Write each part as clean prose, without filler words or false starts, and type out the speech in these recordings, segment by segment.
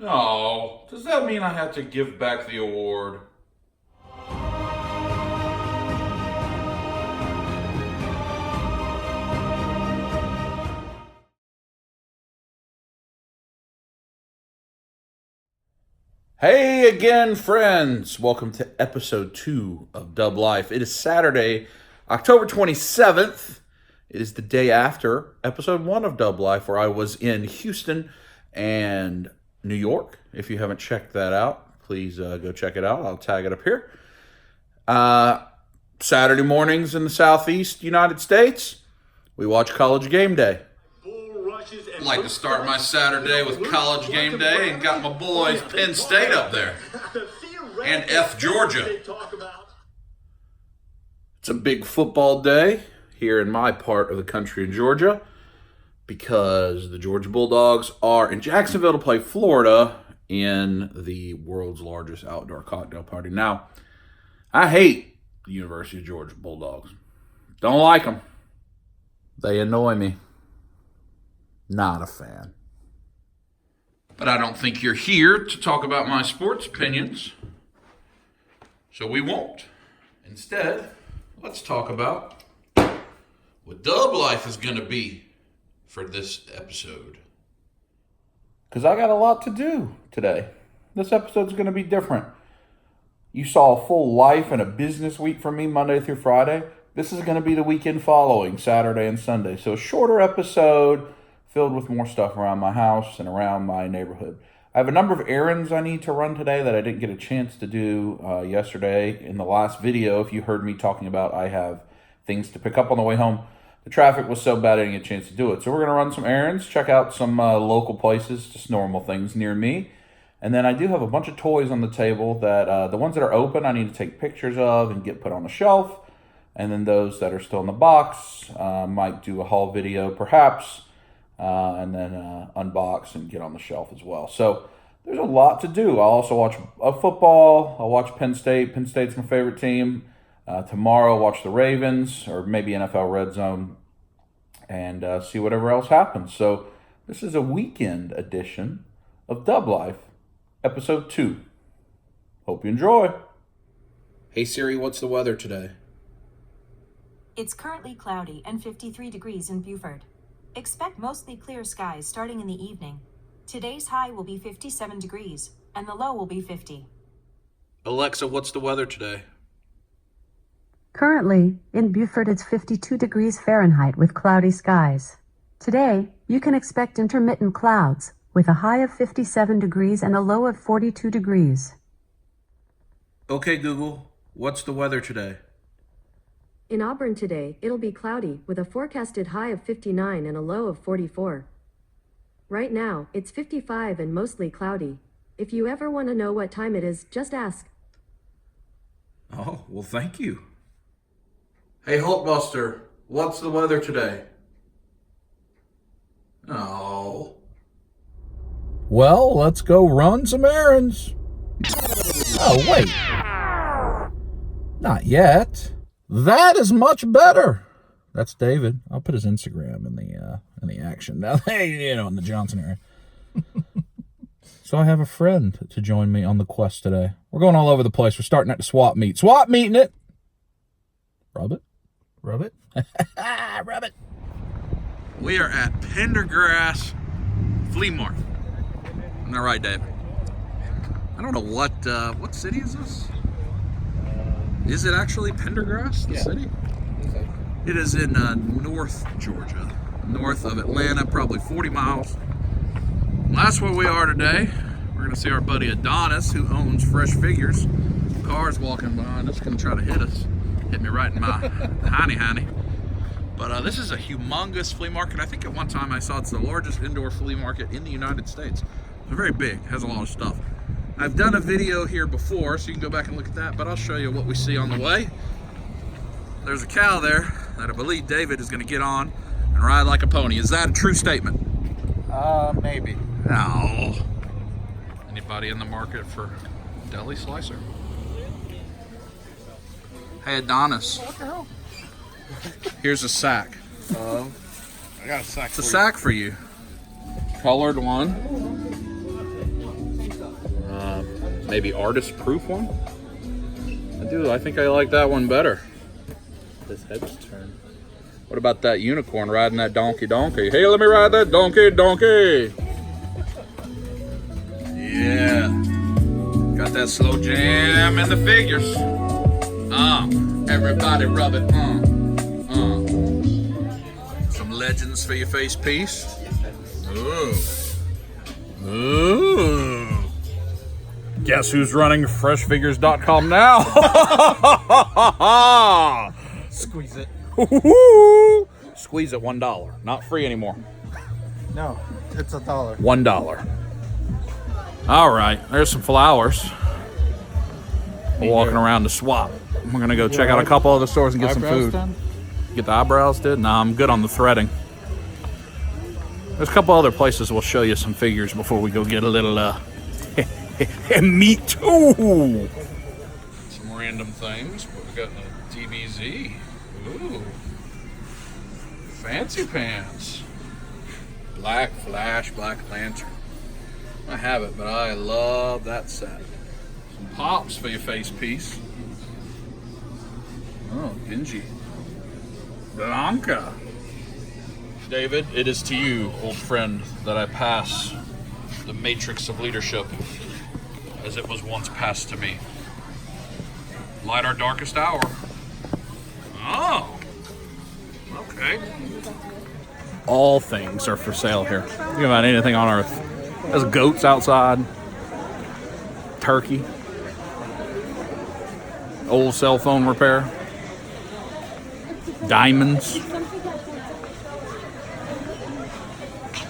Oh, does that mean I have to give back the award? Hey again, friends. Welcome to episode 2 of Dub Life. It is Saturday, October 27th. It is the day after episode 1 of Dub Life, where I was in Houston and New York. If you haven't checked that out, please go check it out. I'll tag it up here. Saturday mornings in the Southeast United States, we watch College Game Day. I like to start my Saturday with College Game Day and got my boys Penn State up there. And F Georgia. It's a big football day here in my part of the country in Georgia because the Georgia Bulldogs are in Jacksonville to play Florida in the world's largest outdoor cocktail party. Now, I hate the University of Georgia Bulldogs. Don't like them. They annoy me. Not a fan. But I don't think you're here to talk about my sports opinions. So we won't. Instead, let's talk about what Dub Life is going to be for this episode. Because I got a lot to do today. This episode's going to be different. You saw a full life and a business week from me Monday through Friday. This is going to be the weekend following, Saturday and Sunday. So a shorter episode filled with more stuff around my house and around my neighborhood. I have a number of errands I need to run today that I didn't get a chance to do yesterday. In the last video, if you heard me talking about I have things to pick up on the way home, the traffic was so bad I didn't get a chance to do it. So we're going to run some errands, check out some local places, just normal things near me. And then I do have a bunch of toys on the table that the ones that are open I need to take pictures of and get put on the shelf. And then those that are still in the box, might do a haul video perhaps. And then unbox and get on the shelf as well. So there's a lot to do. I'll also watch football. I'll watch Penn State. Penn State's my favorite team. Tomorrow I'll watch the Ravens or maybe NFL Red Zone and see whatever else happens. So this is a weekend edition of Dub Life, episode 2. Hope you enjoy. Hey Siri, what's the weather today? It's currently cloudy and 53 degrees in Beaufort. Expect mostly clear skies starting in the evening. Today's high will be 57 degrees, and the low will be 50. Alexa, what's the weather today? Currently, in Beaufort it's 52 degrees Fahrenheit with cloudy skies. Today, you can expect intermittent clouds, with a high of 57 degrees and a low of 42 degrees. Okay, Google, what's the weather today? In Auburn today, it'll be cloudy, with a forecasted high of 59 and a low of 44. Right now, it's 55 and mostly cloudy. If you ever want to know what time it is, just ask. Oh, well, thank you. Hey, Hulkbuster, what's the weather today? Oh. Well, let's go run some errands. Oh, wait. Not yet. That is much better. That's David. I'll put his Instagram in the action. Now, hey, in the Johnson area. So I have a friend to join me on the quest today. We're going all over the place. We're starting at the swap meet. Swap meeting it. Rub it. Rub it. Rub it. We are at Pendergrass Flea Market. Am I right, David? I don't know what city is this? Is it actually Pendergrass, the city? It is in North Georgia, north of Atlanta, probably 40 miles. Well, that's where we are today. We're going to see our buddy Adonis, who owns Fresh Figures. Cars walking behind us, going to try to hit us. Hit me right in my hiney. But this is a humongous flea market. I think at one time I saw it's the largest indoor flea market in the United States. It's very big, has a lot of stuff. I've done a video here before, so you can go back and look at that, but I'll show you what we see on the way. There's a cow there that I believe David is going to get on and ride like a pony. Is that a true statement? Maybe. No. Anybody in the market for deli slicer? Hey, Adonis. What the hell? Here's a sack. I got a sack. It's a sack for you. Colored one. maybe artist proof one. I think I like that one better. His head's turned. What about that unicorn riding that donkey? Hey, let me ride that donkey. Yeah. Got that slow jam in the figures. Everybody rub it. Some legends for your face piece. Ooh. Guess who's running freshfigures.com now? Squeeze it. Squeeze it $1. Not free anymore. No, it's $1. $1. All right, there's some flowers. We're walking around to swap. We're gonna go check out a couple other stores and get some food. Done? Get the eyebrows did? Nah, I'm good on the threading. There's a couple other places we'll show you some figures before we go get a little me too. Some random things, but we got the DBZ. Ooh. Fancy pants. Black Flash, Black Lantern. I have it, but I love that set. Some pops for your face piece. Oh, dingy. Blanca. David, it is to you, old friend, that I pass the matrix of leadership as it was once passed to me. Light our darkest hour. Oh, okay. All things are for sale here. Think about anything on earth. There's goats outside, turkey, old cell phone repair, diamonds.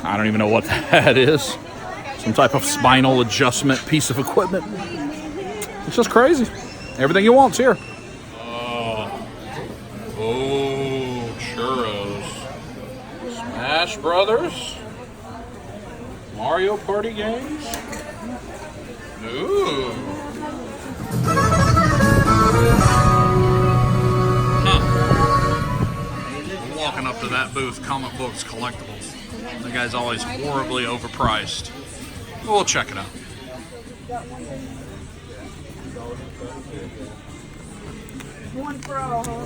I don't even know what that is. Some type of spinal adjustment piece of equipment. It's just crazy. Everything you want's here. Oh, churros. Smash Brothers. Mario Party games. Ooh. We're walking up to that booth, Comic Books Collectibles. The guy's always horribly overpriced. But we'll check it out. One for all, huh?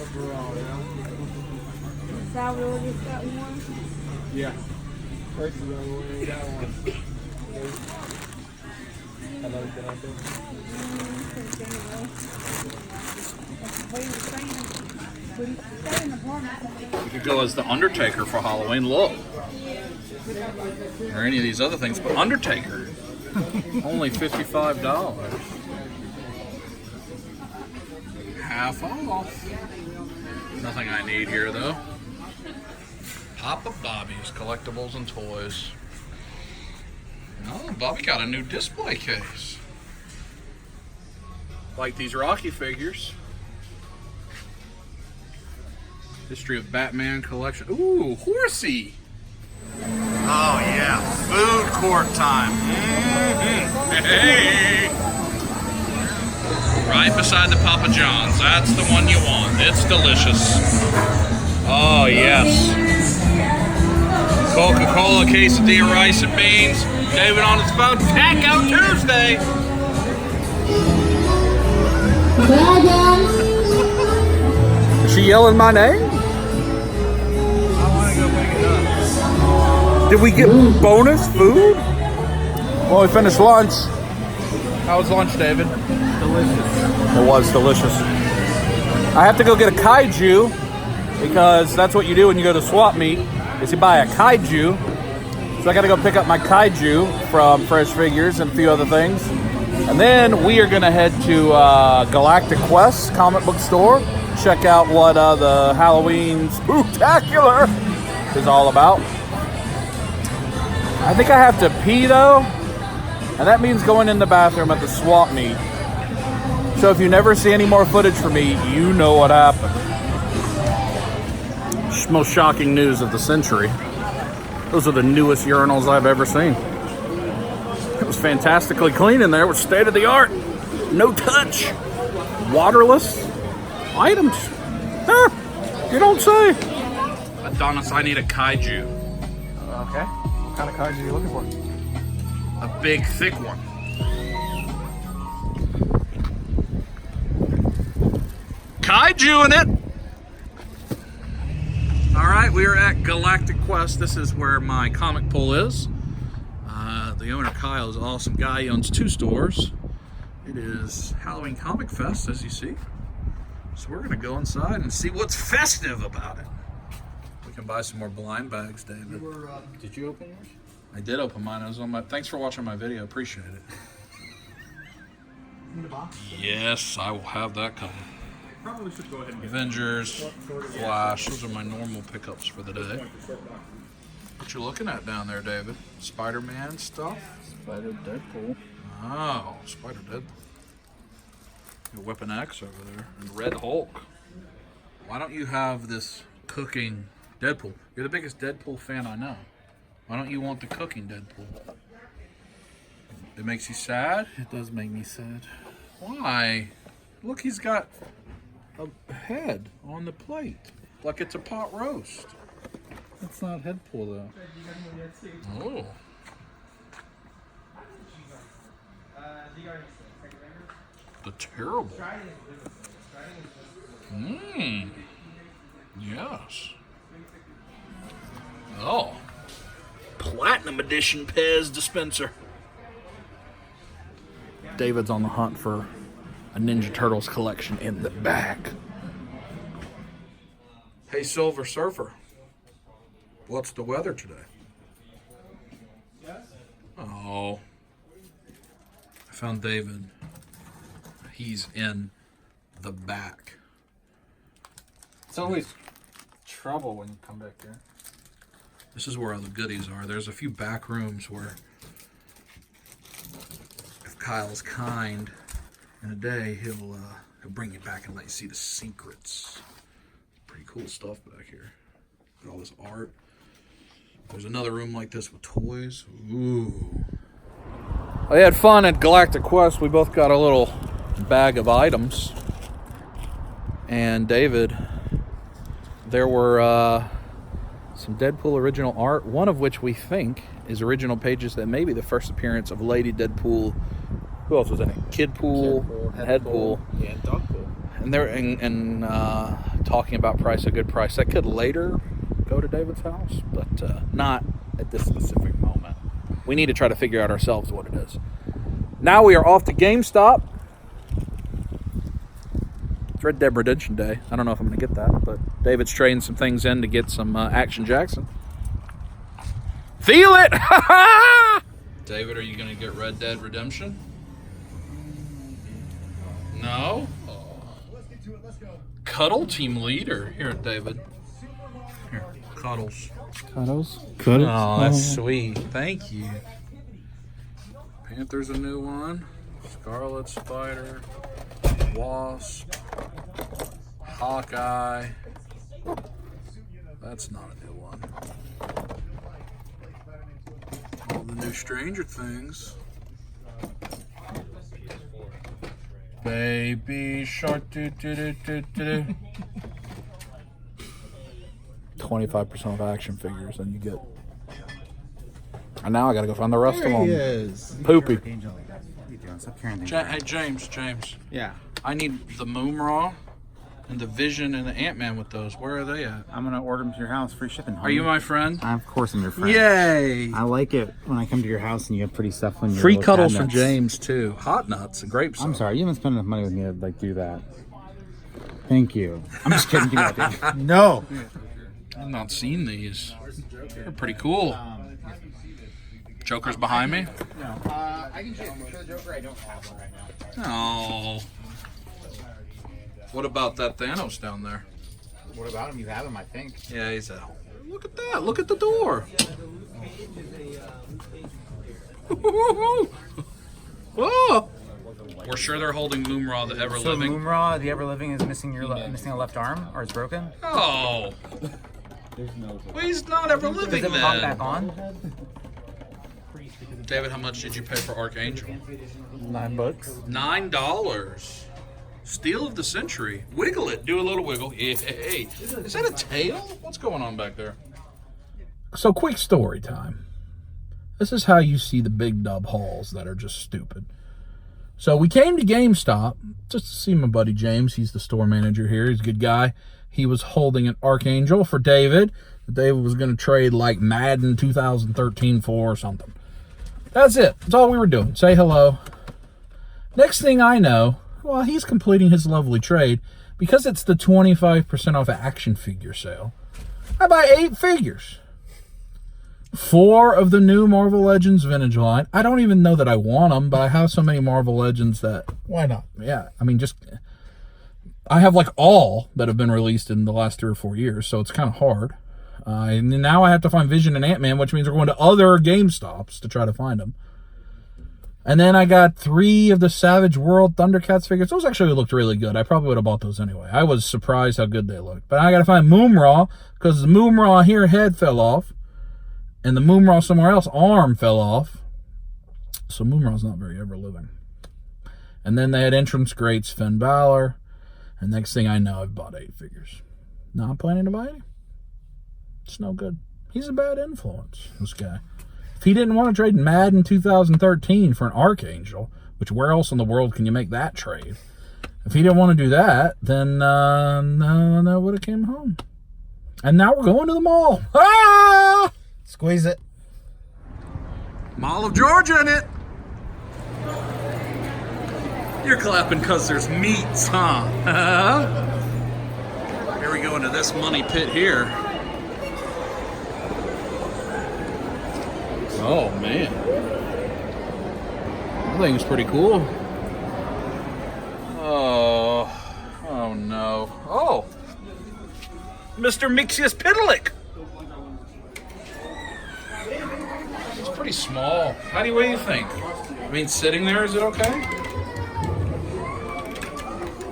Salvador just got one? Yeah. First is on the way, that one. Hello, get out there. You could go as the Undertaker for Halloween. Look. Or any of these other things, but Undertaker. Only $55. Half off. Nothing I need here, though. Papa Bobby's collectibles and toys. Oh, Bobby got a new display case. Like these Rocky figures. History of Batman collection. Ooh, Horsey. Oh yeah, food court time. Mm-hmm. Hey. Right beside the Papa John's. That's the one you want. It's delicious. Oh yes. Coca-Cola, quesadilla, rice and beans. David on his phone. Taco Tuesday. Is she yelling my name? I want to go pick it up. Did we get bonus food? Well, we finished lunch. How was lunch, David? Delicious. It was delicious. I have to go get a Kaiju because that's what you do when you go to swap meet is you buy a Kaiju. So I got to go pick up my Kaiju from Fresh Figures and a few other things. And then we are going to head to Galactic Quest comic book store. Check out what the Halloween Spooktacular is all about. I think I have to pee though, and that means going in the bathroom at the swap meet. So if you never see any more footage from me, you know what happened. Most shocking news of the century. Those are the newest urinals I've ever seen. It was fantastically clean in there with state of the art. No touch. Waterless items. You don't say. Adonis, I need a Kaiju. Okay. What kind of Kaiju are you looking for? A big, thick one. Kaiju in it. All right, we are at Galactic Quest. This is where my comic pull is. The owner, Kyle, is an awesome guy. He owns 2 stores. It is Halloween Comic Fest, as you see. So we're gonna go inside and see what's festive about it. We can buy some more blind bags, David. Did you open yours? I did open mine. I was on my. Thanks for watching my video. Appreciate it. Yes, I will have that coming. Probably should go ahead and get Avengers, Flash. Those are my normal pickups for the day. What you looking at down there, David? Spider-Man stuff? Spider Deadpool. Oh, Spider Deadpool. Your Weapon X over there. And Red Hulk. Why don't you have this cooking Deadpool? You're the biggest Deadpool fan I know. Why don't you want the cooking Deadpool? It makes you sad? It does make me sad. Why? Look, he's got a head on the plate. Like it's a pot roast. It's not Headpool though. Oh. The terrible. Mmm. Yes. Oh. Platinum edition Pez dispenser. David's on the hunt for a Ninja Turtles collection in the back. Hey, Silver Surfer. What's the weather today? Oh. I found David. He's in the back. It's always trouble when you come back here. This is where all the goodies are. There's a few back rooms where, if Kyle's kind, in a day he'll bring you back and let you see the secrets. Pretty cool stuff back here. Got all this art. There's another room like this with toys. Ooh. I had fun at Galactic Quest. We both got a little bag of items. And David, there were some Deadpool original art, one of which we think is original pages that may be the first appearance of Lady Deadpool. Who else was in it? Kidpool, Headpool. Yeah, and Dogpool. And they're talking about price, a good price. That could later go to David's house, but not at this specific moment. We need to try to figure out ourselves what it is. Now we are off to GameStop. It's Red Dead Redemption Day. I don't know if I'm going to get that, but David's trading some things in to get some Action Jackson. Feel it! David, are you going to get Red Dead Redemption? No? Let's get to it. Let's go. Cuddle team leader. Here, David. Here, Cuddles. Cuddles? Oh, that's sweet. Thank you. Panther's a new one. Scarlet Spider. Wasp. Hawkeye. That's not a new one. All the new Stranger Things. Baby Shark. 25% of action figures, and you get. And now I gotta go find the rest of them. is. Poopy. Hey, James. Yeah. I need the Moonraw and the Vision and the Ant-Man with those. Where are they at? I'm gonna order them to your house, free shipping. Are you my friend? Of course, I'm your friend. Yay! I like it when I come to your house and you have pretty stuff when you're Free cuddles from James too. Hot nuts and grapes. I'm sorry, you haven't spent enough money with me to like do that. Thank you. I'm just kidding. Do that, dude. No. I've not seen these. They're pretty cool. Joker's behind me. No. I can show the Joker. I don't have one right now. Oh. What about that Thanos down there? What about him? You have him, I think. Yeah, he's out. Look at that. Look at the door. Oh. We're sure they're holding Moonraw the Ever So Living. Moonraw, the Ever Living, is missing missing a left arm, or it's broken. Oh. Well, he's not ever living Does it pop then. back on? David, how much did you pay for Archangel? $9. $9. Steal of the century. Wiggle it. Do a little wiggle. Hey, is that a tail? What's going on back there? So, quick story time. This is how you see the big dub hauls that are just stupid. So we came to GameStop just to see my buddy James. He's the store manager here. He's a good guy. He was holding an Archangel for David. David was going to trade like Madden 2013 for or something. That's it. That's all we were doing. Say hello. Next thing I know, well, he's completing his lovely trade. Because it's the 25% off action figure sale, I buy 8 figures. 4 of the new Marvel Legends vintage line. I don't even know that I want them, but I have so many Marvel Legends that... Why not? Yeah, I mean, just... I have like all that have been released in the last 3 or 4 years, so it's kind of hard. And now I have to find Vision and Ant-Man, which means we're going to other GameStops to try to find them. And then I got 3 of the Savage World Thundercats figures. Those actually looked really good. I probably would have bought those anyway. I was surprised how good they looked. But I got to find Moomraw, because the Moomraw here head fell off. And the Moomraw somewhere else arm fell off. So Moomraw's not very ever living. And then they had entrance greats Finn Balor. And next thing I know, I've bought 8 figures. Not planning to buy any. It's no good. He's a bad influence, this guy. If he didn't want to trade Madden 2013 for an Archangel, which where else in the world can you make that trade? If he didn't want to do that, then no would have came home. And now we're going to the mall. Ah! Squeeze it. Mall of Georgia in it. You're clapping because there's meats, huh? Here we go into this money pit here. Oh, man. That thing's pretty cool. Oh no. Oh! Mr. Mixius Pitalik! It's pretty small. What do you think? I mean, sitting there, is it okay?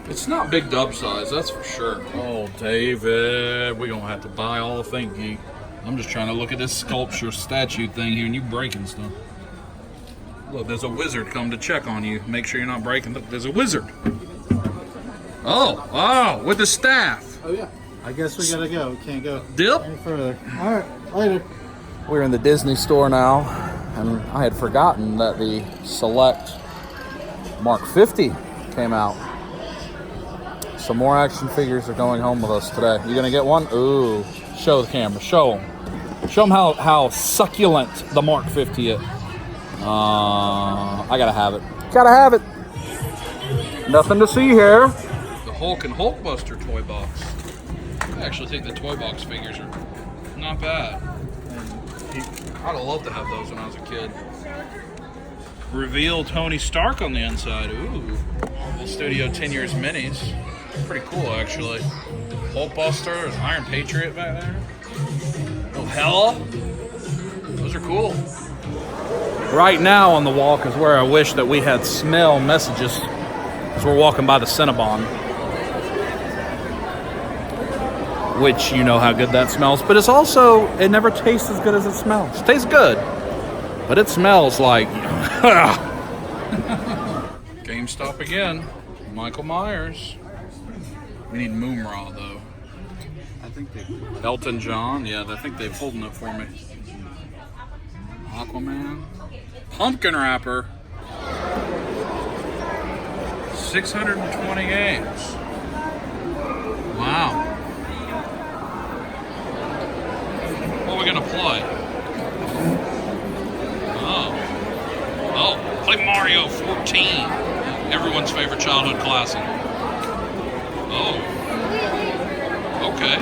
It's not big dub size, that's for sure. Oh, David, we're gonna have to buy all the thing, geek. I'm just trying to look at this sculpture statue thing here, and you breaking stuff. Look, there's a wizard come to check on you. Make sure you're not breaking. Look, there's a wizard. Oh, with the staff. Oh, yeah. I guess we gotta go. We can't go Dip. any further. All right, later. We're in the Disney store now, and I had forgotten that the Select Mark 50 came out. Some more action figures are going home with us today. You gonna get one? Ooh, show the camera. Show them. Show them how succulent the Mark 50 is. I gotta have it. Gotta have it. Nothing to see here. The Hulk and Hulkbuster toy box. I actually think the toy box figures are not bad. I'd have loved to have those when I was a kid. Reveal Tony Stark on the inside. Ooh. Marvel Studio 10 Years Minis. Pretty cool, actually. Hulkbuster. There's Iron Patriot back there. Oh, Hella. Those are cool. Right now on the walk is where I wish that we had smell messages as we're walking by the Cinnabon. Which, you know how good that smells. But it's also, it never tastes as good as it smells. It tastes good, but it smells like... GameStop again. Michael Myers. We need Moomraw, though. I think they... Elton John. Yeah, I think they've holding it for me. Aquaman. Pumpkin Wrapper. 620 games. Wow. What are we gonna play? Oh, play Mario 14. Everyone's favorite childhood classic. Oh. Okay.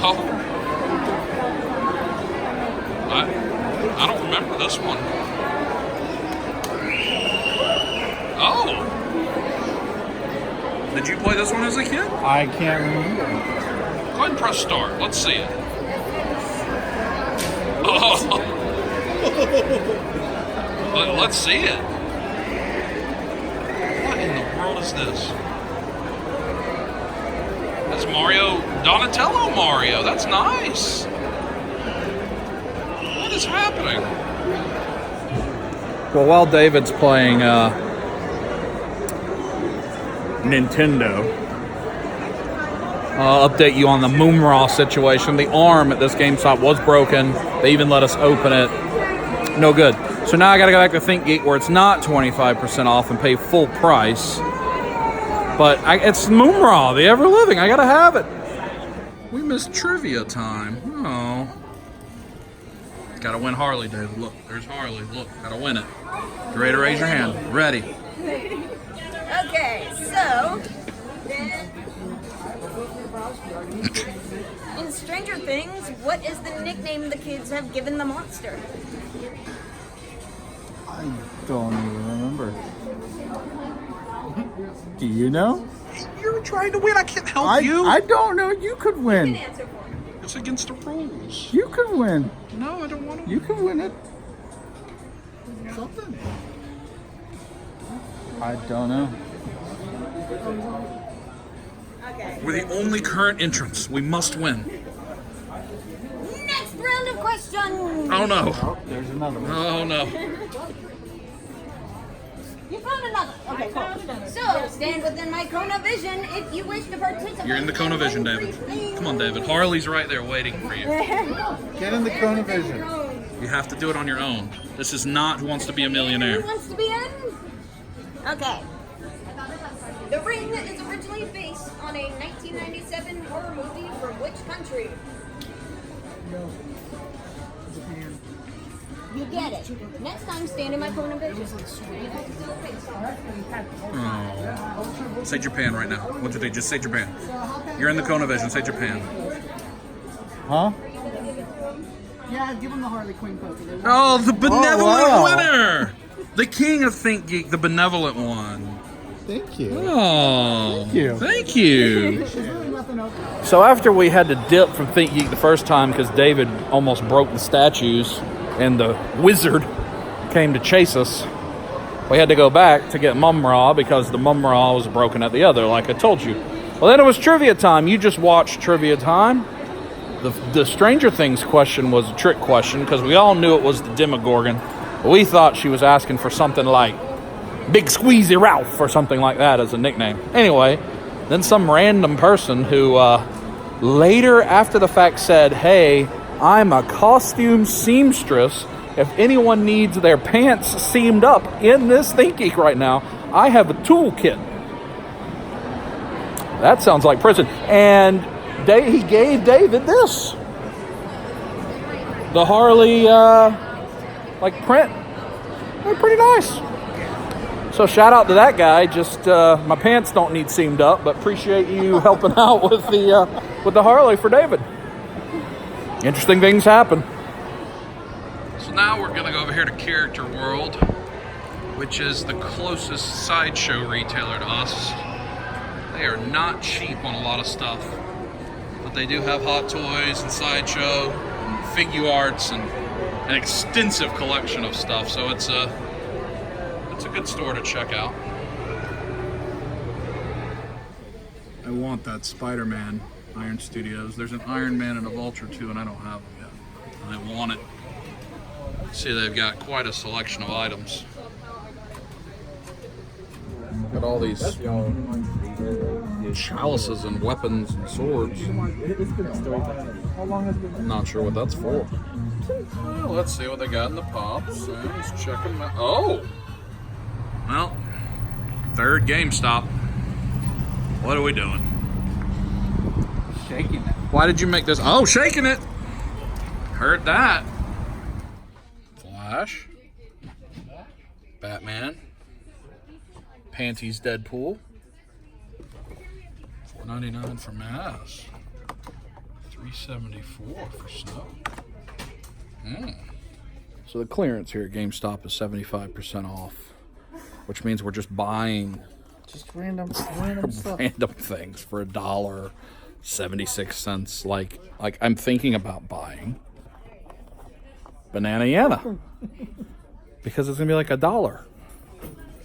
Oh. I don't remember this one. Oh. Did you play this one as a kid? I can't remember. Go ahead and press start. Let's see it. Oh. Let's see it. What in the world is this? That's Mario, Donatello Mario. That's nice. What is happening? Well, while David's playing Nintendo, I'll update you on the Moomraw situation. The arm at this GameStop was broken. They even let us open it. No good. So now I gotta go back to ThinkGeek where it's not 25% off and pay full price. But it's Moonraw, the ever living. I gotta have it. We missed trivia time. Oh. Gotta win Harley, David. Look, there's Harley. Look, gotta win it. You ready to raise your hand? Ready. Okay, so in Stranger Things, what is the nickname the kids have given the monster? I don't even remember. Do you know? You're trying to win. I can't help you. I don't know. You could win. Answer for me. It's against the rules. You could win. No, I don't want to. You could win it. Something. I don't know. Okay. We're the only current entrants. We must win. Next round of questions. Oh no. Oh, there's another one. Oh no. You found another. Okay, cool. So stand within my cone of vision if you wish to participate. You're in the cone of vision, David. Come on, David. Harley's right there waiting for you. Get in the cone of vision. You have to do it on your own. This is not Who Wants to Be a Millionaire. Who wants to be in? Okay. The Ring is originally based on a 1997 horror movie from which country? You get it. Next time, stand in my cone of vision. Oh. Say Japan right now. What did they just say? Japan. You're in the cone of vision. Say Japan. Huh? Yeah, give him the Harley Quinn quote. Oh, the benevolent wow. winner! The king of ThinkGeek, the benevolent one. Thank you. Oh, Thank you. Thank you. There's really nothing else. So after we had to dip from ThinkGeek the first time because David almost broke the statues and the wizard came to chase us, we had to go back to get Mumra because the Mumra was broken at the other, like I told you. Well, then it was trivia time. You just watched trivia time. The Stranger Things question was a trick question because we all knew it was the Demogorgon. We thought she was asking for something like Big Squeezy Ralph or something like that as a nickname. Anyway, then some random person who later after the fact said, hey, I'm a costume seamstress. If anyone needs their pants seamed up in this ThinkGeek right now, I have a toolkit. That sounds like prison. And he gave David this. The Harley, print. They're pretty nice. So shout out to that guy. Just my pants don't need seamed up, but appreciate you helping out with the Harley for David. Interesting things happen. So now we're gonna go over here to Character World, which is the closest sideshow retailer to us. They are not cheap on a lot of stuff, but they do have hot toys and sideshow, and figure arts, and an extensive collection of stuff. So it's a good store to check out. I want that Spider-Man Iron Studios. There's an Iron Man and a Vulture too, and I don't have them yet. And I want it. See, they've got quite a selection of items. Got all these chalices and weapons and swords. I'm not sure what that's for. Well, let's see what they got in the pops. Let's check them out. Oh! Well, third GameStop. What are we doing? Shaking it. Why did you make this? Oh, shaking it! Heard that. Flash. Batman. Panties Deadpool. $4.99 for Mass. $3.74 for Snow. So the clearance here at GameStop is 75% off, which means we're just buying Just random stuff. random things for $1.76. Like I'm thinking about buying Banana Yana because it's gonna be like $1.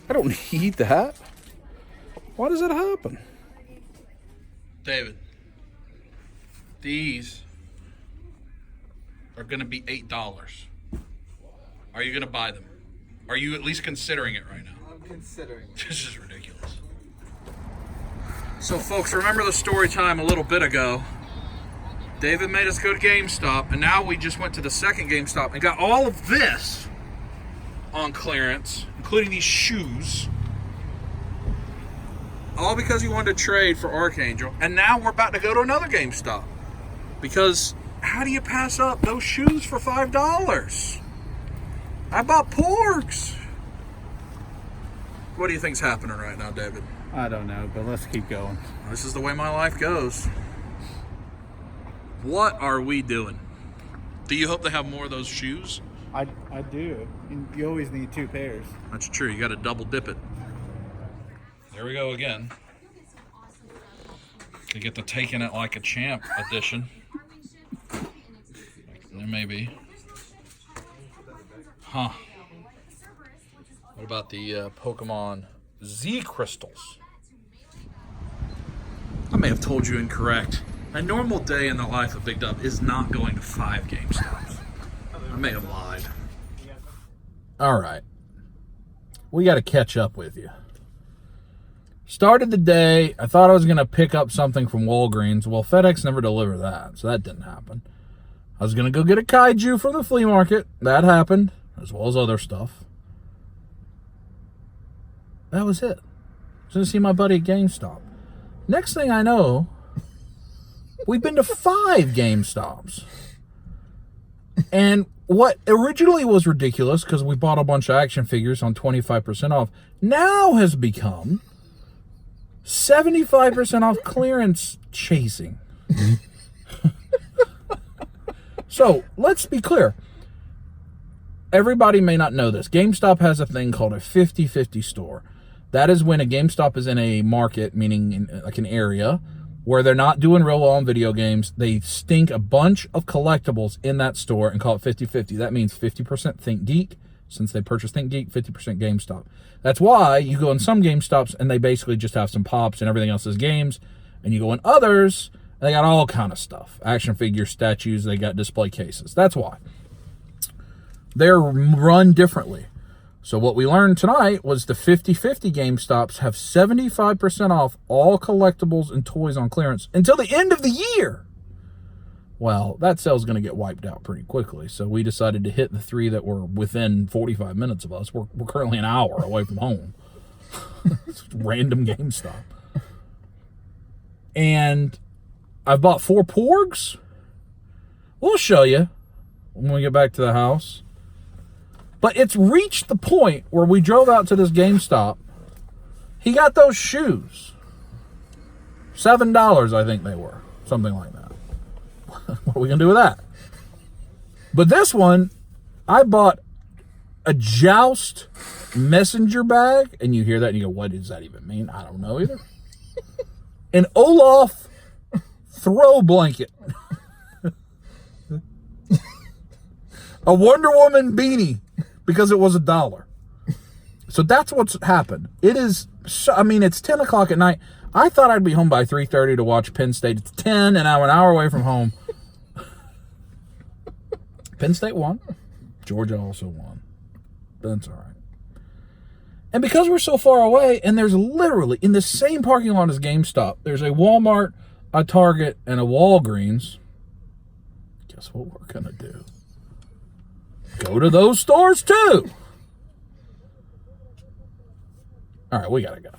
I don't need that. Why does it happen? David, these are gonna be $8. Are you gonna buy them? Are you at least considering it right now? I'm considering. This is ridiculous. So folks, remember the story time a little bit ago. David made us go to GameStop, and now we just went to the second GameStop and got all of this on clearance, including these shoes. All because he wanted to trade for Archangel. And now we're about to go to another GameStop. Because how do you pass up those shoes for $5? I bought porgs. What do you think's happening right now, David? I don't know, but let's keep going. This is the way my life goes. What are we doing? Do you hope they have more of those shoes? I do. You always need 2 pairs. That's true. You got to double dip it. There we go again. You get the taking it like a champ edition. There may be. Huh. What about the Pokemon Z crystals? I may have told you incorrect. A normal day in the life of Big Dub is not going to 5 GameStops. I may have lied. All right. We got to catch up with you. Started the day, I thought I was going to pick up something from Walgreens. Well, FedEx never delivered that, so that didn't happen. I was going to go get a Kaiju from the flea market. That happened, as well as other stuff. That was it. I was going to see my buddy at GameStop. Next thing I know, we've been to 5 GameStops. And what originally was ridiculous, because we bought a bunch of action figures on 25% off, now has become 75% off clearance chasing. So, let's be clear. Everybody may not know this. GameStop has a thing called a 50/50 store. That is when a GameStop is in a market, meaning in, like an area, where they're not doing real well on video games. They stink a bunch of collectibles in that store and call it 50/50. That means 50% Think Geek, since they purchased Think Geek, 50% GameStop. That's why you go in some GameStops and they basically just have some pops and everything else is games. And you go in others, and they got all kind of stuff. Action figures, statues, they got display cases. That's why. They're run differently. So what we learned tonight was the 50/50 GameStops have 75% off all collectibles and toys on clearance until the end of the year. Well, that sale's going to get wiped out pretty quickly. So we decided to hit the 3 that were within 45 minutes of us. We're currently an hour away from home. It's random GameStop. And I've bought 4 porgs. We'll show you when we get back to the house. But it's reached the point where we drove out to this GameStop. He got those shoes. $7, I think they were. Something like that. What are we going to do with that? But this one, I bought a Joust messenger bag. And you hear that and you go, what does that even mean? I don't know either. An Olaf throw blanket. A Wonder Woman beanie. Because it was $1. So that's what's happened. It is, I mean, it's 10 o'clock at night. I thought I'd be home by 3:30 to watch Penn State. It's 10 and I'm an hour away from home. Penn State won. Georgia also won. But that's all right. And because we're so far away, and there's literally, in the same parking lot as GameStop, there's a Walmart, a Target, and a Walgreens. Guess what we're going to do? Go to those stores too. All right, we gotta go.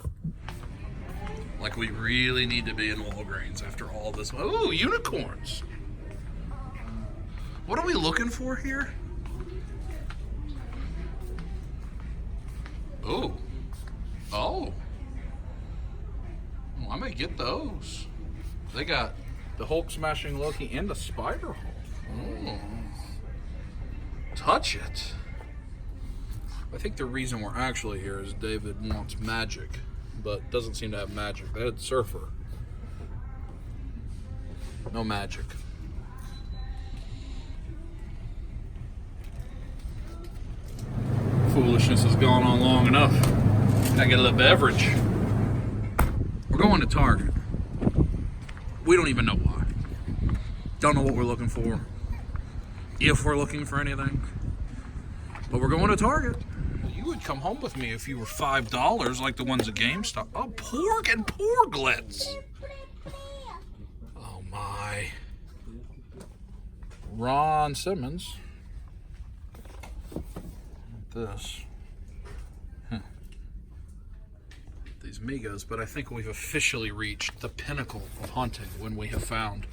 Like we really need to be in Walgreens after all this. Oh, unicorns. What are we looking for here? Oh. Oh. I may get those. They got the Hulk smashing Loki and the Spider Hulk. Oh. Touch it. I think the reason we're actually here is David wants magic, but doesn't seem to have magic. They had Surfer. No magic. Foolishness has gone on long enough. Gotta get a little beverage. We're going to Target. We don't even know why. Don't know what we're looking for. If we're looking for anything. But we're going to Target. You would come home with me if you were $5 like the ones at GameStop. Oh, pork and porglets. Oh, my. Ron Simmons. This. these Migos, but I think we've officially reached the pinnacle of hunting when we have found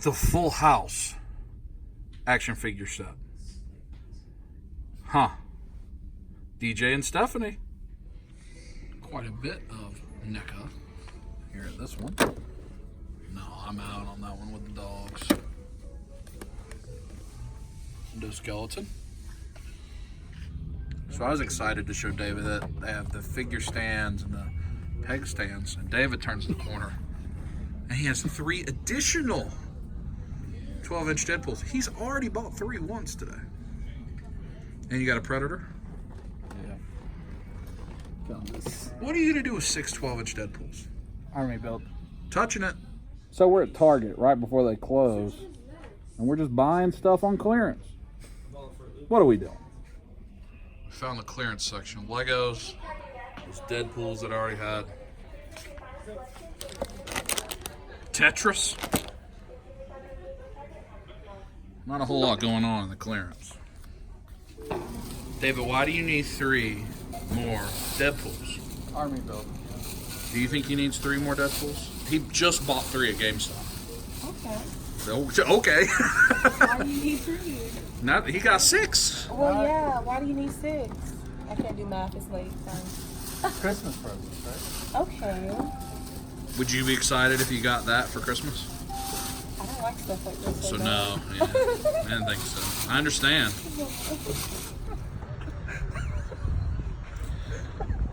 the Full House action figure set. Huh. DJ and Stephanie. Quite a bit of NECA here at this one. No, I'm out on that one with the dogs. Endoskeleton. So I was excited to show David that they have the figure stands and the peg stands. And David turns the corner and he has 3 additional 12-inch Deadpools. He's already bought 3 once today. And you got a Predator? Yeah. Found this What are you going to do with 6 12-inch Deadpools? army built. Touching it. So we're at Target right before they close, and we're just buying stuff on clearance. What are we doing? Found the clearance section. Legos. Those Deadpools that I already had. Tetris. Not a whole lot going on in the clearance. David, why do you need 3 more Deadpools? Army built. Do you think he needs 3 more Deadpools? He just bought 3 at GameStop. Okay. Why do you need 3? He got 6. Well, yeah. Why do you need 6? I can't do math. It's late. Christmas presents, right? Okay. Would you be excited if you got that for Christmas? I don't like stuff like this. So no, yeah, I didn't think so. I understand.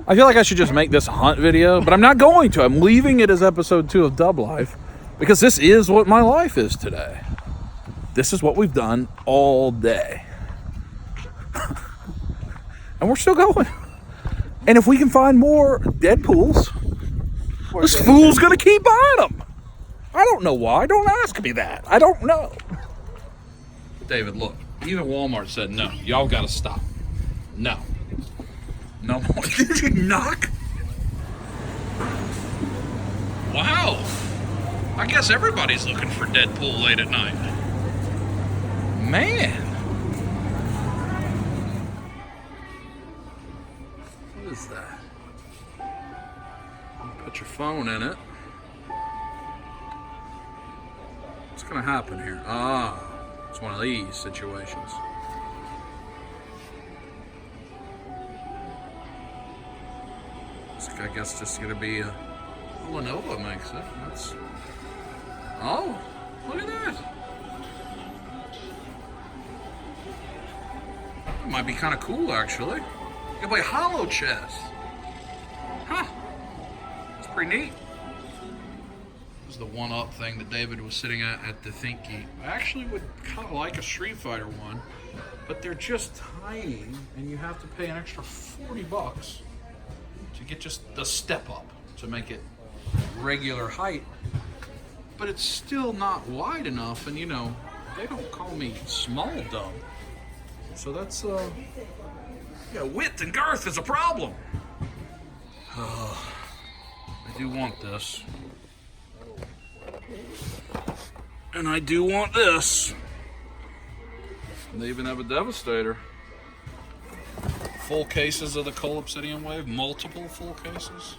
I feel like I should just make this a hunt video, but I'm not going to. I'm leaving it as episode 2 of Dub Life because this is what my life is today. This is what we've done all day. And we're still going. And if we can find more Deadpools, this fool's gonna keep buying them. I don't know why. Don't ask me that. I don't know. David, look, even Walmart said no. Y'all gotta stop. No. No more. Did you knock? Wow. I guess everybody's looking for Deadpool late at night. Man. What is that? Put your phone in it. What's gonna happen here? Ah, it's one of these situations. It's, I guess, just gonna be a Lenovo makes it. That's. Oh, look at that. That might be kind of cool, actually. You can play Hollow Chess. Huh. It's pretty neat. This is the one-up thing that David was sitting at the Think Geek. I actually would kind of like a Street Fighter one, but they're just tiny, and you have to pay an extra $40 to get just the step up to make it regular height. But it's still not wide enough, and you know, they don't call me small dumb. So that's, yeah, width and girth is a problem. I do want this. And I do want this. And they even have a Devastator. Full cases of the Coal Obsidian Wave, multiple full cases.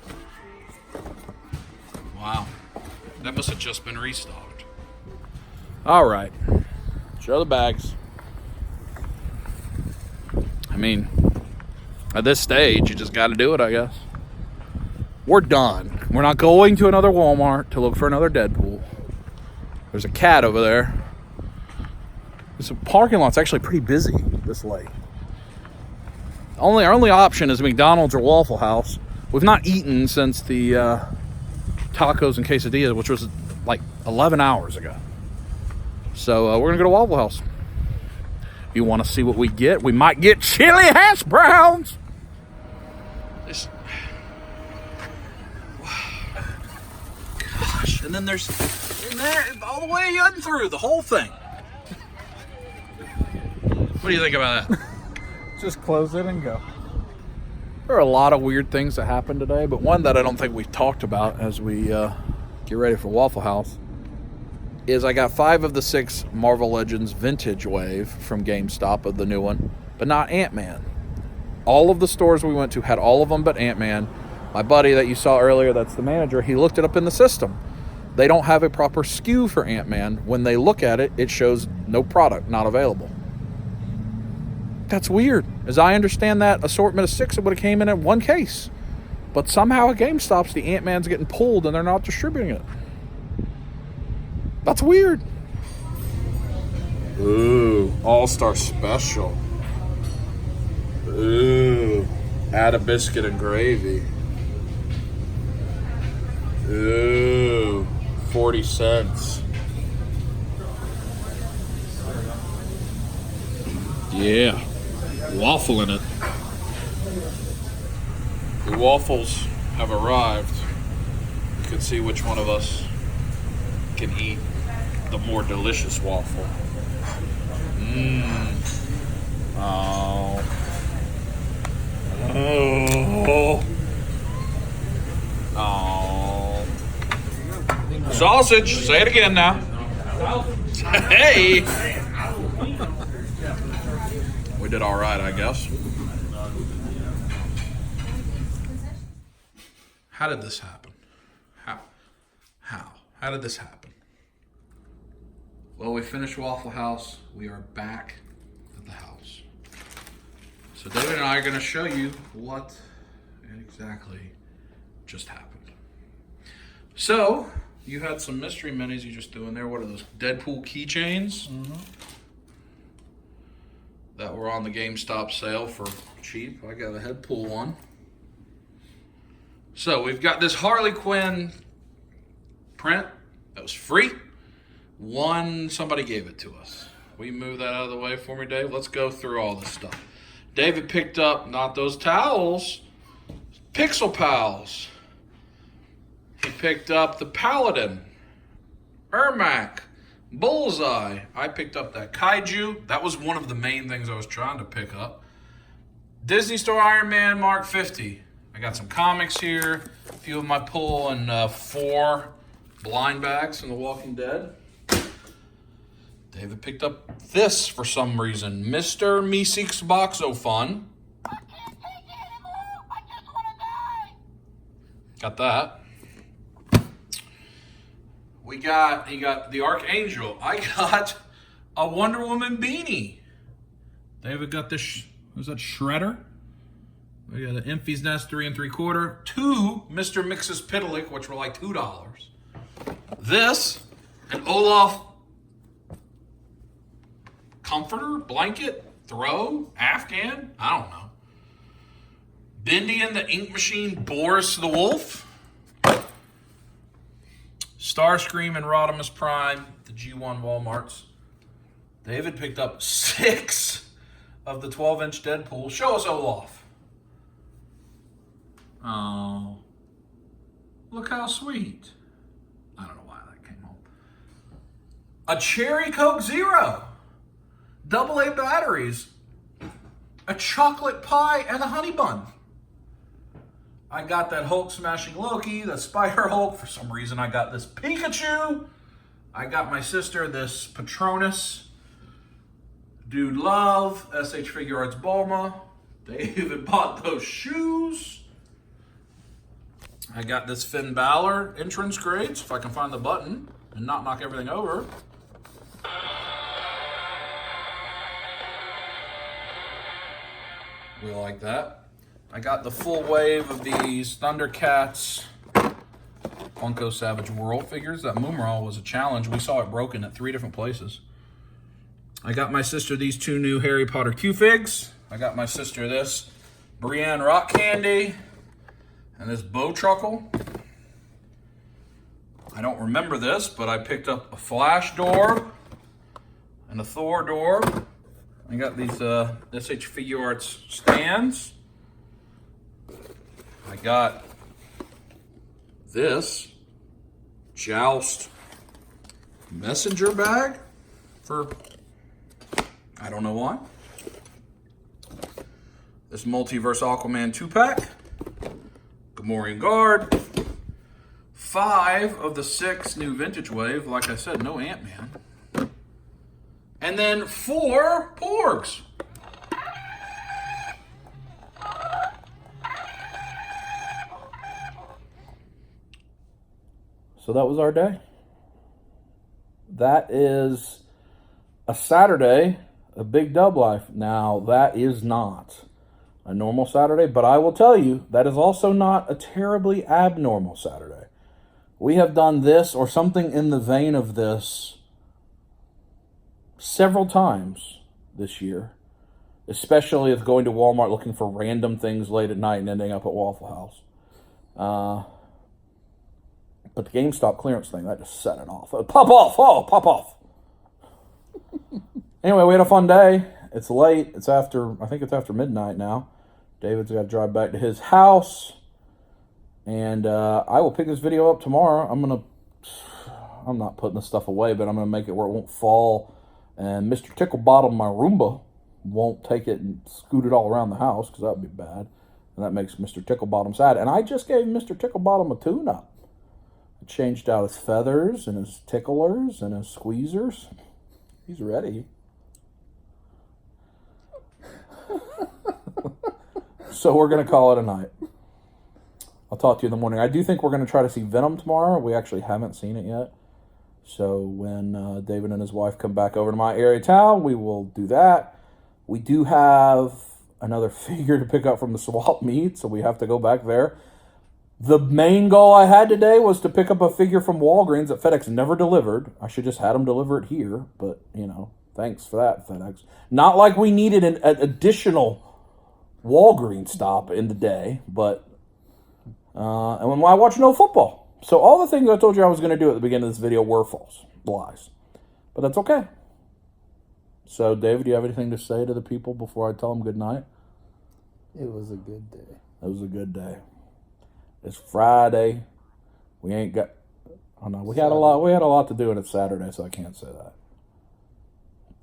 Wow. That must have just been restocked. All right. Show the bags. I mean, at this stage, you just got to do it, I guess. We're done. We're not going to another Walmart to look for another Deadpool. There's a cat over there. This parking lot's actually pretty busy this late. Our only option is McDonald's or Waffle House. We've not eaten since the tacos and quesadillas, which was like 11 hours ago. So we're gonna go to Waffle House. If you want to see what we get, we might get chili hash browns. This... Gosh, and then there's in there all the way in through the whole thing. What do you think about that? Just close it and go. There are a lot of weird things that happened today, but one that I don't think we've talked about as we get ready for Waffle House is I got 5 of the 6 Marvel Legends Vintage Wave from GameStop of the new one, but not Ant-Man. All of the stores we went to had all of them but Ant-Man. My buddy that you saw earlier, that's the manager, he looked it up in the system. They don't have a proper SKU for Ant-Man. When they look at it, it shows no product, not available. That's weird. As I understand that assortment of 6, it would have came in one case. But somehow at GameStop's, the Ant-Man's getting pulled and they're not distributing it. That's weird. Ooh, All-Star Special. Ooh, add a biscuit and gravy. Ooh, 40 cents. Yeah, waffle in it. The waffles have arrived. You can see which one of us can eat the more delicious waffle. Oh. Oh. Oh. Sausage. Say it again now. Hey. We did all right, I guess. How did this happen? How did this happen? Well, we finished Waffle House. We are back at the house. So David and I are going to show you what exactly just happened. So, you had some mystery minis you just threw in there. What are those? Deadpool keychains? That were on the GameStop sale for cheap. I got a Deadpool one. So, we've got this Harley Quinn print that was free. Somebody gave it to us. Will you move that out of the way for me, Dave? Let's go through all this stuff. David picked up, not those towels, Pixel Pals. He picked up the Paladin, Ermac, Bullseye. I picked up that Kaiju. That was one of the main things I was trying to pick up. Disney Store Iron Man Mark 50. I got some comics here, a few of my pull, and 4 blind bags from The Walking Dead. David picked up this for some reason. Mr. Meeseeks Boxophon. I can't take it anymore. I just want to die. Got that. He got the Archangel. I got a Wonder Woman beanie. David got this, was that Shredder? We got an Imphy's Nest 3 3/4. 2 Mr. Mixes Pitalik, which were like $2. This, an Olaf comforter, blanket, throw, Afghan, I don't know. Bendy and the Ink Machine, Boris the Wolf. Starscream and Rodimus Prime, the G1 Walmarts. David picked up 6 of the 12-inch Deadpool. Show us Olaf. Oh, look how sweet. I don't know why that came home. A Cherry Coke Zero. AA batteries. A chocolate pie and a honey bun. I got that Hulk smashing Loki, the Spider Hulk. For some reason, I got this Pikachu. I got my sister this Patronus. Dude Love, SH Figure Arts Bulma. David bought those shoes. I got this Finn Balor entrance grades, if I can find the button and not knock everything over. We like that. I got the full wave of these Thundercats Funko Savage World figures. That Moomerall was a challenge. We saw it broken at 3 different places. I got my sister these 2 new Harry Potter Q-Figs. I got my sister this Brienne Rock Candy and this Bowtruckle. I don't remember this, but I picked up a Flash door and a Thor door. I got these SH Figure Arts stands. I got this Joust messenger bag for, I don't know why. This Multiverse Aquaman 2-pack. Gamorrean Guard. 5 of the 6 new Vintage Wave. Like I said, no Ant-Man. And then 4 Porgs. So that was our day. That is a Saturday, a big dub life. Now, that is not a normal Saturday, but I will tell you, that is also not a terribly abnormal Saturday. We have done this or something in the vein of this several times this year, especially with going to Walmart looking for random things late at night and ending up at Waffle House. But the GameStop clearance thing, that just set it off. Pop off! Oh, pop off! Anyway, we had a fun day. It's late. I think it's after midnight now. David's got to drive back to his house. And I will pick this video up tomorrow. I'm not putting this stuff away, but I'm going to make it where it won't fall. And Mr. Ticklebottom, my Roomba, won't take it and scoot it all around the house, because that would be bad. And that makes Mr. Ticklebottom sad. And I just gave Mr. Ticklebottom a tune-up. I changed out his feathers and his ticklers and his squeezers. He's ready. So we're going to call it a night. I'll talk to you in the morning. I do think we're going to try to see Venom tomorrow. We actually haven't seen it yet. So when David and his wife come back over to my area of town, we will do that. We do have another figure to pick up from the swap meet, so we have to go back there. The main goal I had today was to pick up a figure from Walgreens that FedEx never delivered. I should just had them deliver it here, but, thanks for that, FedEx. Not like we needed an additional Walgreens stop in the day, but, and when I watch no football. So all the things I told you I was going to do at the beginning of this video were false, lies. But that's okay. So, David, do you have anything to say to the people before I tell them good night? It was a good day. It was a good day. It's Friday. We ain't got. Oh no, we had a lot to do, and it's Saturday, so I can't say that.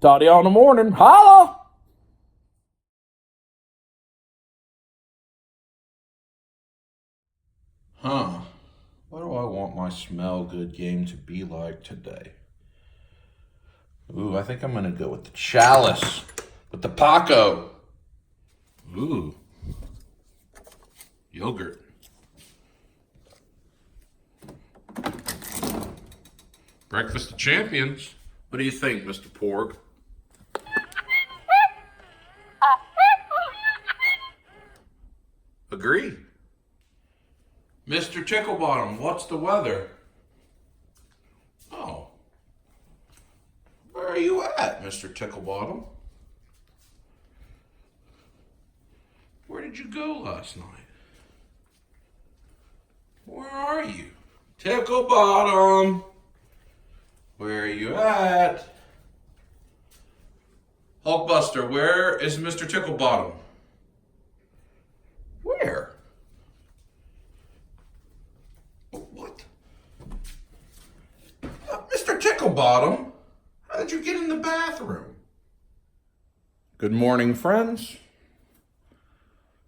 Talk to y'all in the morning. Holla! What do I want my smell good game to be like today? Ooh, I think I'm gonna go with the Chalice with the Paco. Ooh, yogurt. Breakfast of Champions. What do you think, Mr. Porg? Agree. Mr. Ticklebottom, what's the weather? Oh. Where are you at, Mr. Ticklebottom? Where did you go last night? Where are you? Ticklebottom! Where are you at? Hulkbuster, where is Mr. Ticklebottom? Where? What? Mr. Ticklebottom, how did you get in the bathroom? Good morning, friends.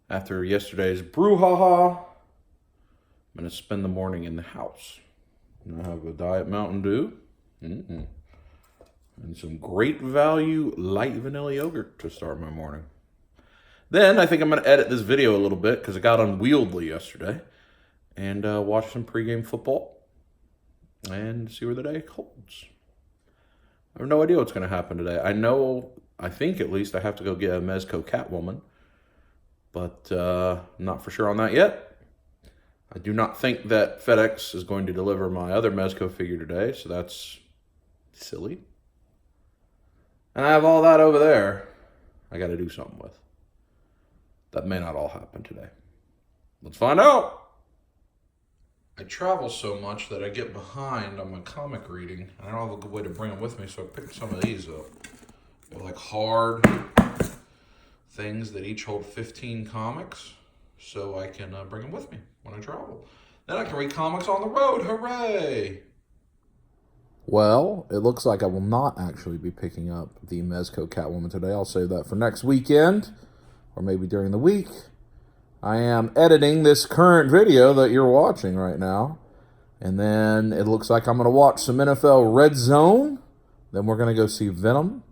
After yesterday's brouhaha, I'm going to spend the morning in the house. I'm going to have a Diet Mountain Dew. And some great value light vanilla yogurt to start my morning. Then I think I'm going to edit this video a little bit because it got unwieldy yesterday. And watch some pregame football. And see where the day holds. I have no idea what's going to happen today. I think at least I have to go get a Mezco Catwoman. But not for sure on that yet. I do not think that FedEx is going to deliver my other Mezco figure today, so that's silly. And I have all that over there I got to do something with. That may not all happen today. Let's find out. I travel so much that I get behind on my comic reading, and I don't have a good way to bring them with me, so I picked some of these up. They're like hard things that each hold 15 comics, so I can bring them with me when I travel. Then I can read comics on the road. Hooray! Well, it looks like I will not actually be picking up the Mezco Catwoman today. I'll save that for next weekend, or maybe during the week. I am editing this current video that you're watching right now, and then it looks like I'm going to watch some NFL Red Zone. Then we're going to go see Venom,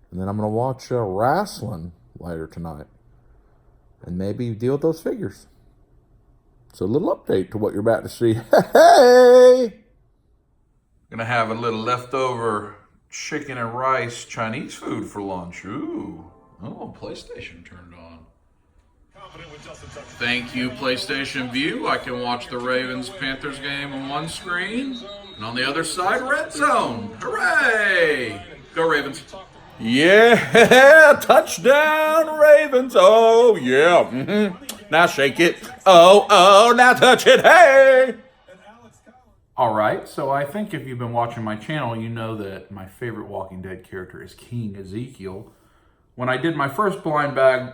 and then I'm going to watch wrestling later tonight, and maybe deal with those figures. So a little update to what you're about to see. Hey! Gonna have a little leftover chicken and rice Chinese food for lunch. Ooh. Oh, PlayStation turned on. Thank you, PlayStation View. I can watch the Ravens-Panthers game on one screen, and on the other side, Red Zone. Hooray! Go Ravens. Yeah, touchdown Ravens. Oh, yeah. Now shake it. Oh, now touch it. Hey! All right, so I think if you've been watching my channel, you know that my favorite Walking Dead character is King Ezekiel. When I did my first blind bag,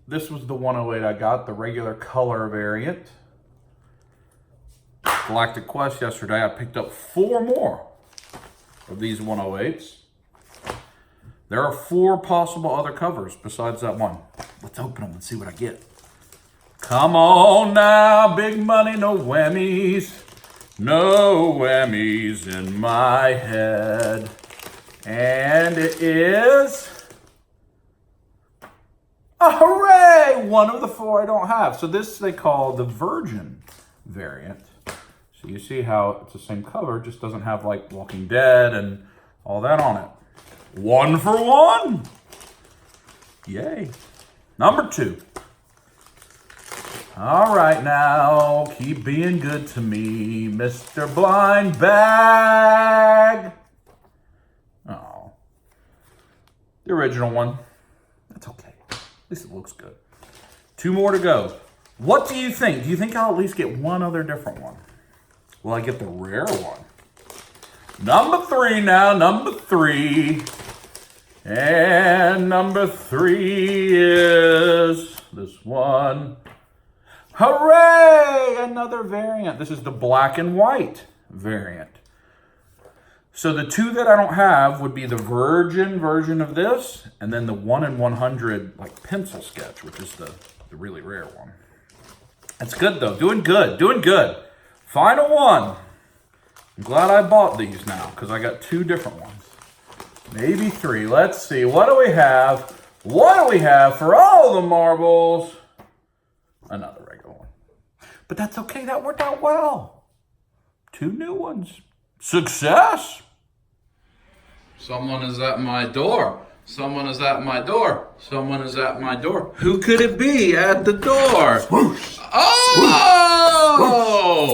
this was the 108 I got, the regular color variant. Galactic Quest yesterday, I picked up 4 more of these 108s. There are 4 possible other covers besides that one. Let's open them and see what I get. Come on now, big money, no whammies. No whammies in my head. And it is... oh, hooray! One of the 4 I don't have. So this they call the Virgin variant. So you see how it's the same cover, just doesn't have like Walking Dead and all that on it. 1 for 1. Yay. Number 2. All right now, keep being good to me, Mr. Blind Bag. Oh. The original one. That's okay. At least it looks good. 2 more to go. What do you think? Do you think I'll at least get one other different one? Will I get the rare one? Number 3 now, number 3. And number 3 is this one. Hooray! Another variant. This is the black and white variant. So the 2 that I don't have would be the Virgin version of this, and then the 1 in 100 like pencil sketch, which is the really rare one. That's good though. Doing good. Doing good. Final one. I'm glad I bought these now because I got 2 different ones. Maybe 3. Let's see. What do we have? What do we have for all the marbles? Another regular one. But that's okay. That worked out well. 2 new ones. Success. Someone is at my door. Someone is at my door. Someone is at my door. Who could it be at the door? Swoosh. Oh!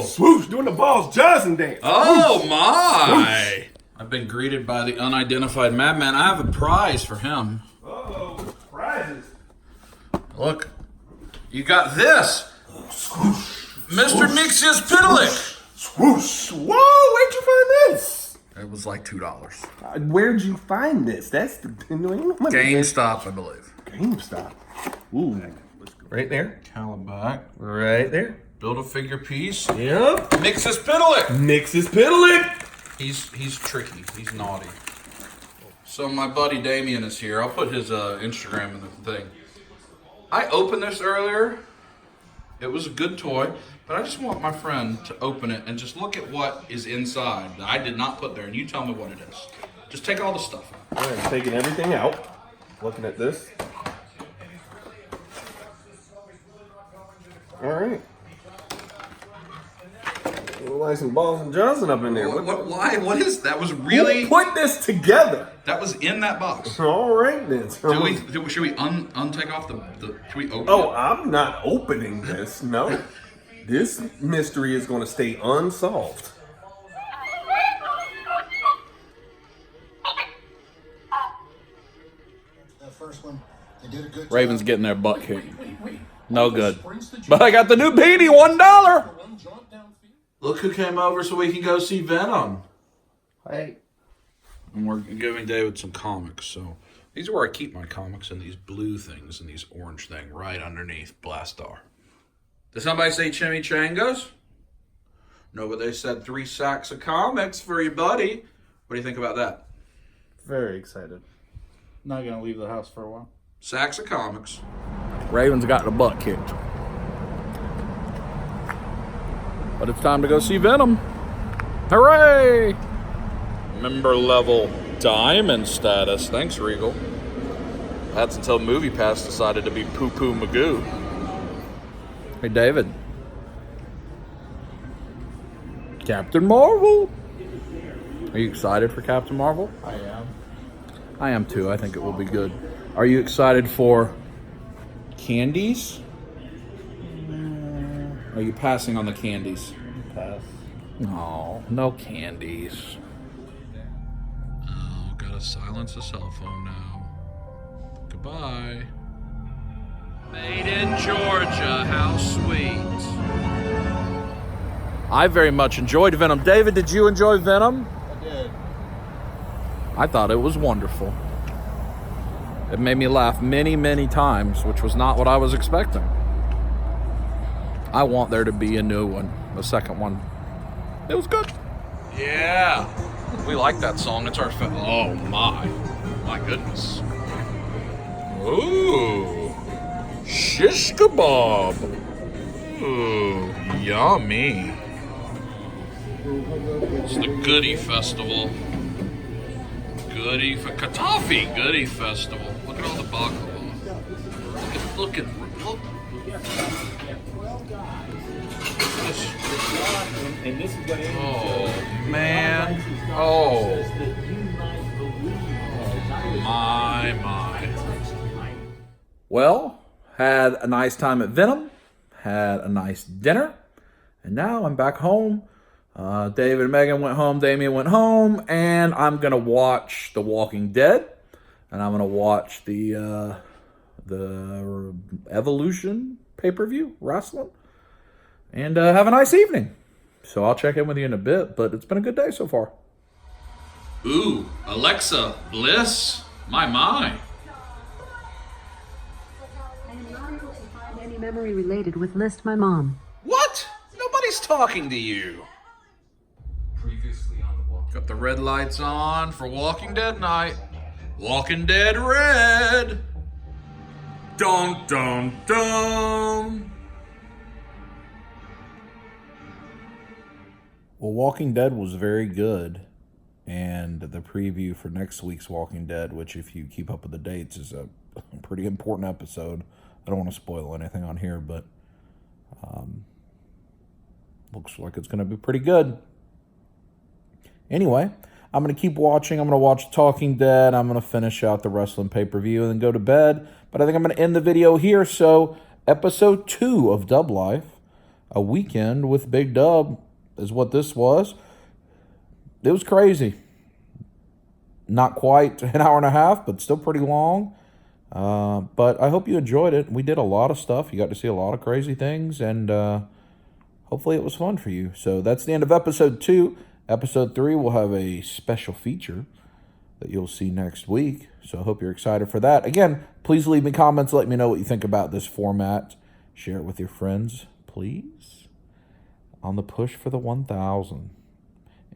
Swoosh. Swoosh. Doing the Balls Johnson dance. Oh, Swoosh. my. Swoosh. I've been greeted by the unidentified madman. I have a prize for him. Uh-oh. Prizes. Look. You got this. Swoosh. Mr. Nixius Pitalik. Swoosh. Whoa, where'd you find this? It was like $2. Where'd you find this? That's the GameStop, I believe. GameStop. Ooh. Right there. Calabac. Right there. Build a figure piece. Yep. Nixius Pitalik. Nixius Pitalik. He's tricky. He's naughty. So my buddy Damien is here. I'll put his Instagram in the thing. I opened this earlier. It was a good toy, but I just want my friend to open it and just look at what is inside that I did not put there, and you tell me what it is. Just take all the stuff out. All right, taking everything out. Looking at this. All right. Like some Balls and Johnson up in there. Why? What is that? Was really? Who put this together? That was in that box. All right then. Should we untake off the? Should we open? Oh, it? I'm not opening this. No, this mystery is going to stay unsolved. That first one, they did a good Ravens job. getting their butt kicked. No good. But I got the new beanie, $1. Look who came over so we can go see Venom. Hey. And we're giving David some comics. So these are where I keep my comics, in these blue things and these orange thing right underneath Blastar. Did somebody say chimichangas? No, but they said 3 sacks of comics for you, buddy. What do you think about that? Very excited. Not gonna leave the house for a while. Sacks of comics. Ravens got the butt kicked. But it's time to go see Venom. Hooray! Member level diamond status. Thanks, Regal. That's until Movie Pass decided to be poo-poo Magoo. Hey, David. Captain Marvel. Are you excited for Captain Marvel? I am. I am too. I think it will be good. Are you excited for candies? Are you passing on the candies? Pass. No, no candies. Oh, gotta silence the cell phone now. Goodbye. Made in Georgia, how sweet. I very much enjoyed Venom. David, did you enjoy Venom? I did. I thought it was wonderful. It made me laugh many, many times, which was not what I was expecting. I want there to be a new one, a second one. It was good. Yeah. We like that song. It's our oh my goodness. Ooh. Shish kebab. Ooh, yummy. It's the Goodie Festival. Katafi Goodie Festival. Look at all the baklava. Look. Oh man. Oh. My. Well, had a nice time at Venom. Had a nice dinner. And now I'm back home. David and Megan went home, Damien went home, and I'm going to watch The Walking Dead, and I'm going to watch the Evolution pay-per-view, wrestling, and have a nice evening. So I'll check in with you in a bit, but it's been a good day so far. Ooh, Alexa Bliss, my. I am not able to find any memory related with List My Mom. What? Nobody's talking to you. Previously on the walk. Got the red lights on for Walking Dead night. Walking Dead Red. Dun dun dun. Well, Walking Dead was very good. And the preview for next week's Walking Dead, which if you keep up with the dates, is a pretty important episode. I don't want to spoil anything on here, but looks like it's going to be pretty good. Anyway, I'm going to keep watching. I'm going to watch Talking Dead. I'm going to finish out the wrestling pay-per-view and then go to bed. But I think I'm going to end the video here. So, episode 2 of Dub Life, a weekend with Big Dub, is what this was. It was crazy. Not quite an hour and a half, but still pretty long. But I hope you enjoyed it. We did a lot of stuff. You got to see a lot of crazy things, and hopefully it was fun for you. So that's the end of episode 2. Episode 3 will have a special feature that you'll see next week. So I hope you're excited for that. Again, please leave me comments. Let me know what you think about this format. Share it with your friends, please. On the push for the 1,000.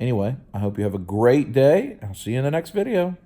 Anyway, I hope you have a great day. I'll see you in the next video.